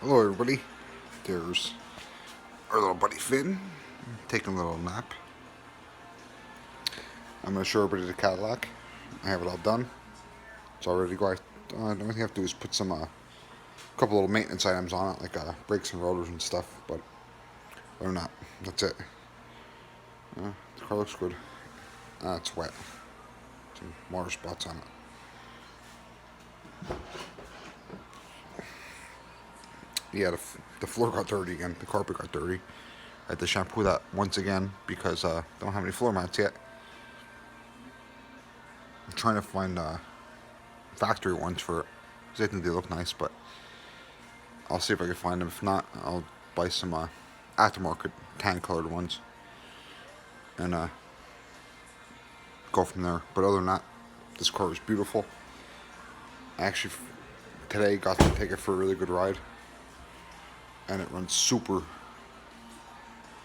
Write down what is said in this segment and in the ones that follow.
Hello everybody, there's our little buddy Finn, taking a little nap. I'm going to show everybody the Cadillac. I have it all done. It's all ready to go. The only thing I have to do is put some, couple little maintenance items on it, like brakes and rotors and stuff, but other than that, that's it. The car looks good. It's wet. Some water spots on it. Yeah, the floor got dirty again. The carpet got dirty. I had to shampoo that once again because don't have any floor mats yet. I'm trying to find factory ones for it because I think they look nice, but I'll see if I can find them. If not, I'll buy some aftermarket tan colored ones and go from there. But other than that, this car is beautiful. I actually today got to take it for a really good ride, and it runs super,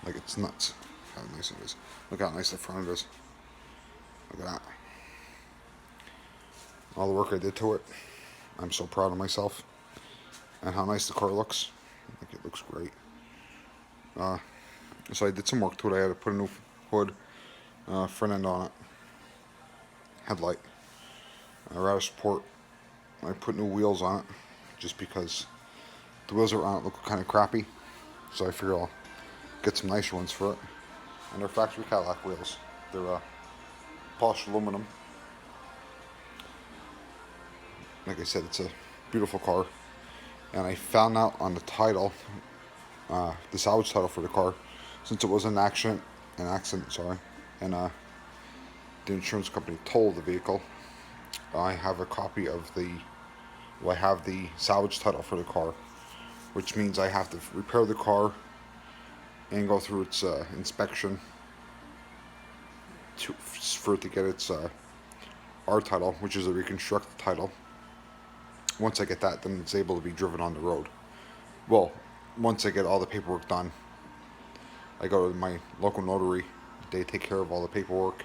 like it's nuts how nice it is. Look how nice the front is. Look at that. All the work I did to it. I'm so proud of myself and how nice the car looks. I think it looks great. So I did some work to it. I had to put a new hood, front end on it, headlight, radar support. I put new wheels on it just because the wheels that were on it look kind of crappy. So I figure I'll get some nicer ones for it. And they're factory Cadillac wheels. They're polished aluminum. Like I said, it's a beautiful car. And I found out on the title, the salvage title for the car, since it was an accident, and the insurance company totaled the vehicle. I have a copy of I have the salvage title for the car, which means I have to repair the car and go through its inspection for it to get its R title, which is a reconstructed title. Once I get that, then it's able to be driven on the road. Well, once I get all the paperwork done, I go to my local notary. They take care of all the paperwork,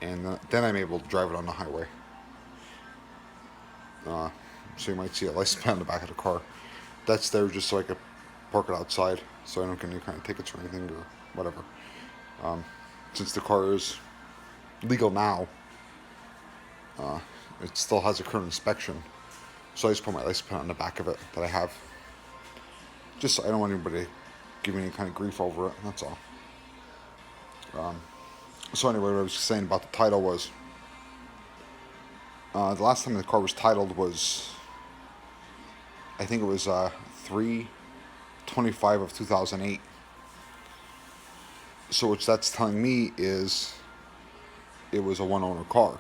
and then I'm able to drive it on the highway. So you might see a license plate on the back of the car. That's there just so I could park it outside, so I don't get any kind of tickets or anything or whatever. Since the car is legal now, it still has a current inspection. So I just put my license plate on the back of it that I have. Just so I don't want anybody to give me any kind of grief over it, that's all. So anyway, what I was saying about the title was, the last time the car was titled was, I think it was 3/25 of 2008. So what that's telling me is it was a one-owner car.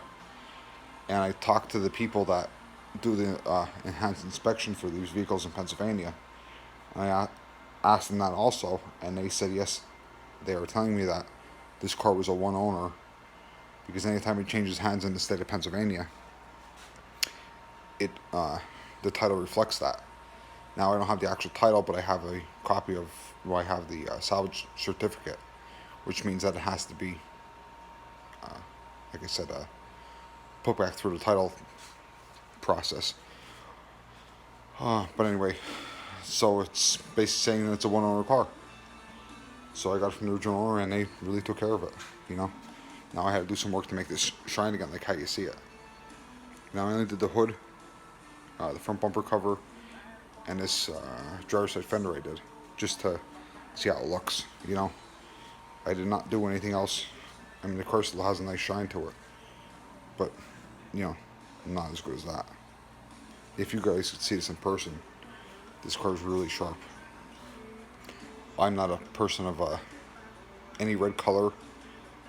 And I talked to the people that do the enhanced inspection for these vehicles in Pennsylvania. And I asked them that also, and they said yes. They were telling me that this car was a one owner because anytime it changes hands in the state of Pennsylvania, it the title reflects that. Now I don't have the actual title, but I have a copy of. Well, I have the salvage certificate, which means that it has to be, like I said, put back through the title process. But anyway, so it's basically saying that it's a one-owner car. So I got it from the original owner, and they really took care of it. You know. Now I had to do some work to make this shine again, like how you see it. Now I only did the hood, the front bumper cover, and this driver's side fender I did, just to see how it looks. You know. I did not do anything else. I mean, the car still has a nice shine to it, but not as good as that. If you guys could see this in person, this car is really sharp. I'm not a person of any red color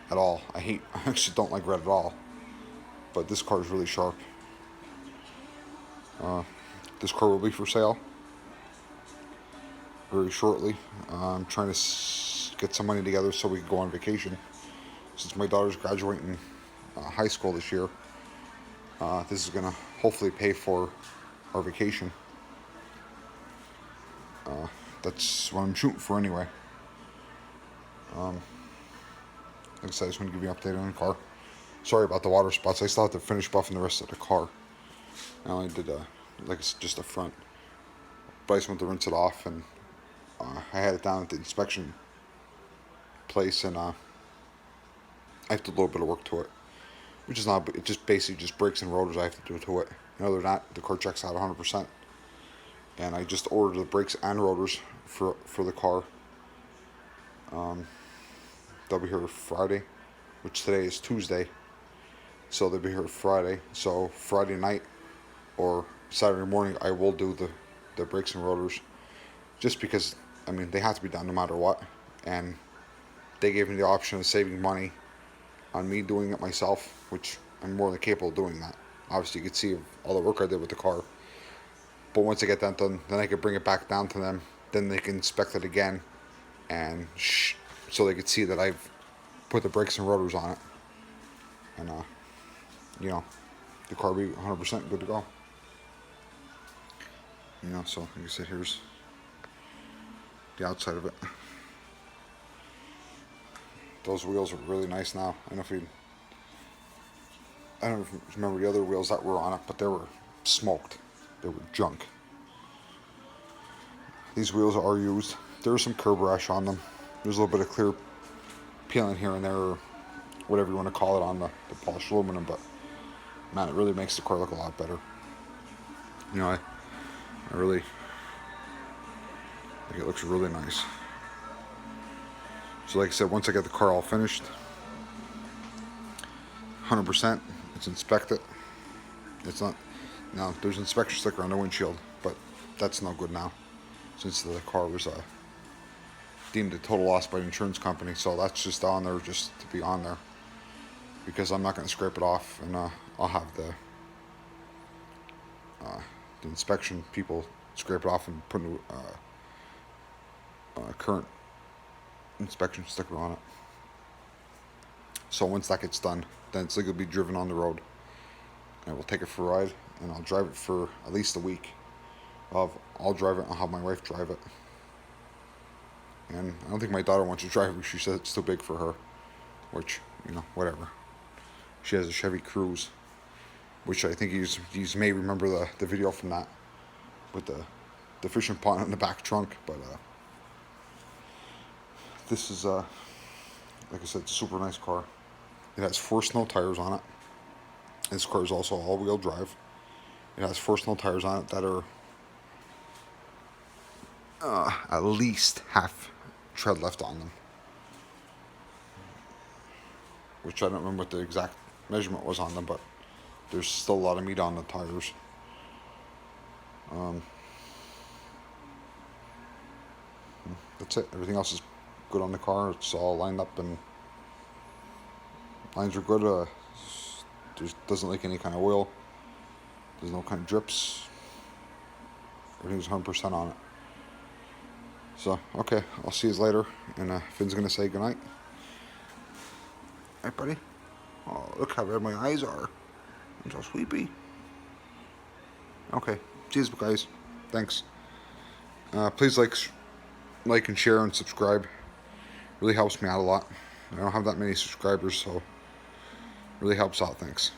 at all. I actually don't like red at all. But this car is really sharp. This car will be for sale very shortly. I'm trying to get some money together so we can go on vacation. Since my daughter's graduating high school this year, this is going to hopefully pay for our vacation. That's what I'm shooting for anyway. Like I said, I just want to give you an update on the car. Sorry about the water spots. I still have to finish buffing the rest of the car. I only did, like I said, just the front. Bryce went to rinse it off, and I had it down at the inspection place, and I have to do a little bit of work to it, which is not. It just basically just brakes and rotors I have to do to it. Other than that, the car checks out 100%. And I just ordered the brakes and rotors for the car. They'll be here Friday, which today is Tuesday, so they'll be here Friday. So Friday night or Saturday morning, I will do the brakes and rotors, just because, I mean, they have to be done no matter what, and they gave me the option of saving money on me doing it myself, which I'm more than capable of doing that. Obviously, you can see all the work I did with the car, but once I get that done, then I could bring it back down to them. Then they can inspect it again, and so they could see that I've put the brakes and rotors on it, and you know, the car will be 100% good to go. You know, so like I said, here's the outside of it. Those wheels are really nice now. I don't know if you remember the other wheels that were on it, but they were smoked. They were junk. These wheels are used. There's some curb rash on them. There's a little bit of clear peeling here and there, or whatever you want to call it, on the polished aluminum, but man, it really makes the car look a lot better. You know, I really think it looks really nice. So like I said, once I get the car all finished, 100%, it's inspected. It's not, now there's an inspection sticker on the windshield, but that's no good now, since the car was deemed a total loss by the insurance company. So that's just on there just to be on there, because I'm not going to scrape it off, and I'll have the inspection people scrape it off and put a current inspection sticker on it. So once that gets done, then it's legally be driven on the road, and we'll take it for a ride, and I'll drive it for at least a week. I'll drive it, and I'll have my wife drive it. And I don't think my daughter wants to drive it. She said it's too big for her, which, you know, whatever. She has a Chevy Cruze, which I think you may remember the video from that, with the fishing pond in the back trunk. But this is, like I said, it's a super nice car. It has 4 snow tires on it. This car is also all-wheel drive. It has 4 snow tires on it that are at least half tread left on them, which I don't remember what the exact measurement was on them, but there's still a lot of meat on the tires. That's it. Everything else is good on the car. It's all lined up, and lines are good. Doesn't leak any kind of oil. There's no kind of drips. Everything's 100% on it. So, okay, I'll see you later, and Finn's going to say goodnight. Hey, buddy. Oh, look how red my eyes are. I'm so sleepy. Okay, cheers, guys. Thanks. Please like and share and subscribe. Really helps me out a lot. I don't have that many subscribers, so it really helps out. Thanks.